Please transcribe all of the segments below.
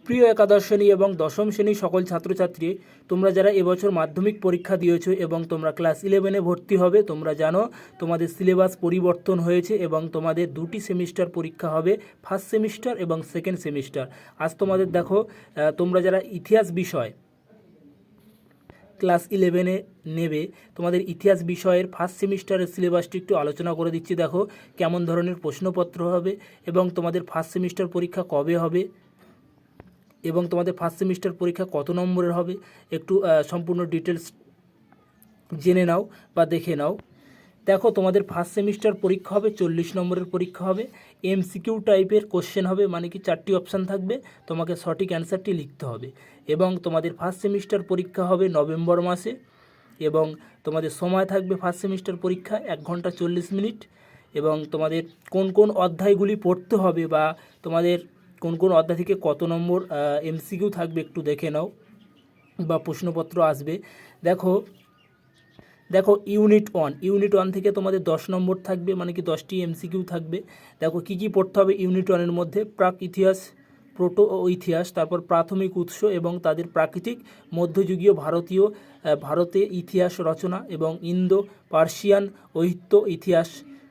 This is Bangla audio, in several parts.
প্রিয় একাদশ শ্রেণী এবং দশম শ্রেণীর সকল ছাত্রছাত্রী, তোমরা যারা এবছর মাধ্যমিক পরীক্ষা দিয়েছো এবং তোমরা ক্লাস 11-এ ভর্তি হবে, তোমরা জানো তোমাদের সিলেবাস পরিবর্তন হয়েছে এবং তোমাদের দুটি সেমিস্টার পরীক্ষা হবে, ফার্স্ট সেমিস্টার এবং সেকেন্ড সেমিস্টার। আজ তোমাদের দেখো, তোমরা যারা ইতিহাস বিষয় ক্লাস 11-এ নেবে, তোমাদের ইতিহাস বিষয়ের ফার্স্ট সেমিস্টারের সিলেবাসটি একটু আলোচনা করে দিচ্ছি। দেখো কেমন ধরনের প্রশ্নপত্র হবে এবং তোমাদের ফার্স্ট সেমিস্টার পরীক্ষা কবে হবে এবং তোমাদের ফার্স্ট সেমিস্টার পরীক্ষা কত নম্বরের হবে, একটু সম্পূর্ণ ডিটেলস জেনে নাও বা দেখে নাও। দেখো তোমাদের ফার্স্ট সেমিস্টার পরীক্ষা হবে 40 নম্বরের পরীক্ষা হবে, এমসিকিউ টাইপের কোশ্চেন হবে, মানে কি 4টি অপশান থাকবে, তোমাকে সঠিক অ্যান্সারটি লিখতে হবে। এবং তোমাদের ফার্স্ট সেমিস্টার পরীক্ষা হবে নভেম্বর মাসে এবং তোমাদের সময় থাকবে ফার্স্ট সেমিস্টার পরীক্ষা 1 ঘন্টা 40 মিনিট। এবং তোমাদের কোন কোন অধ্যায়গুলি পড়তে হবে বা তোমাদের কোন কোন অধ্যায় থেকে কত নম্বর এমসিকিউ থাকবে একটু দেখে নাও বা প্রশ্নপত্র আসবে। দেখো ইউনিট 1 থেকে তোমাদের 10 নম্বর থাকবে, মানে কি 10টি এমসিকিউ থাকবে। দেখো কি কি পড়তে হবে ইউনিট 1-এর মধ্যে: প্রাক ইতিহাস, প্রোটো ও ইতিহাস, তারপর প্রাথমিক উৎস এবং তাদের প্রাকৃতিক, মধ্যযুগীয় ভারতে ইতিহাস রচনা এবং ইন্দো পার্সিয়ান ঐতিহ্য ইতিহাস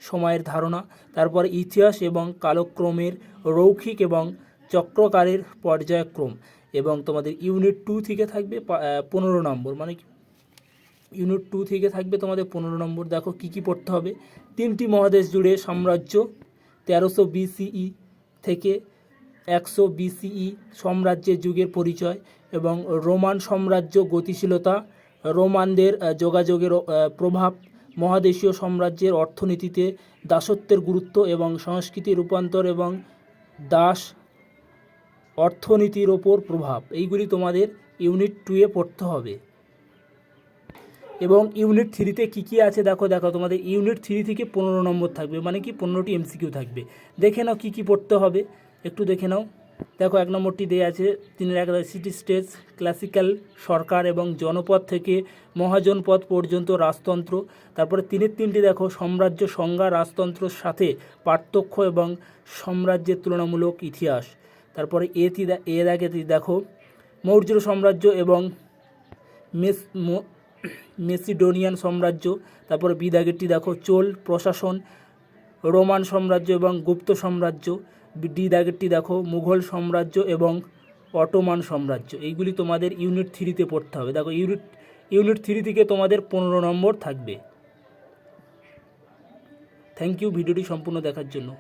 সময়ের ধারণা, তারপর ইতিহাস এবং কালক্রমের রৈখিক এবং চক্রকারের পর্যায়ক্রম। এবং তোমাদের ইউনিট 2 থেকে থাকবে 15 নম্বর, মানে ইউনিট 2 থেকে থাকবে তোমাদের 15 নম্বর। দেখো কি কি পড়তে হবে: 3টি মহাদেশ জুড়ে সাম্রাজ্য, 1300 BCE থেকে 100 BCE সাম্রাজ্যের যুগের পরিচয় এবং রোমান সাম্রাজ্য গতিশীলতা, রোমানদের যোগাযোগের প্রভাব, মহাদেশীয় সাম্রাজ্যের অর্থনীতিতে দাসত্বের গুরুত্ব এবং সংস্কৃতি রূপান্তর এবং দাস অর্থনীতির ওপর প্রভাব। এইগুলি তোমাদের ইউনিট 2-এ পড়তে হবে। এবং ইউনিট 3-তে কী কী আছে দেখো তোমাদের ইউনিট 3 থেকে 15 নম্বর থাকবে, মানে কি 15টি এমসিকিউ থাকবে। দেখে নাও কী কী পড়তে হবে, একটু দেখে নাও। দেখো 1 নম্বরটি দেওয়া আছে, 3 সিটি স্টেটস, ক্লাসিক্যাল সরকার এবং জনপদ থেকে মহাজনপদ পর্যন্ত রাজতন্ত্র। তারপরে 3-3টি দেখো, সাম্রাজ্য সংজ্ঞা, রাজতন্ত্রের সাথে পার্থক্য এবং সাম্রাজ্যের তুলনামূলক ইতিহাস। তারপরে এর আগে দেখো মৌর্য সাম্রাজ্য এবং মেসিডোনিয়ান সাম্রাজ্য। তারপরে বিদাগেরটি দেখো চোল প্রশাসন, রোমান সাম্রাজ্য এবং গুপ্ত সাম্রাজ্য। ডি দাগেরটি দেখো মুঘল সাম্রাজ্য এবং অটোমান সাম্রাজ্য। এইগুলি তোমাদের ইউনিট 3-তে পড়তে হবে। দেখো ইউনিট 3 থেকে তোমাদের 15 নম্বর থাকবে। থ্যাংক ইউ ভিডিওটি সম্পূর্ণ দেখার জন্য।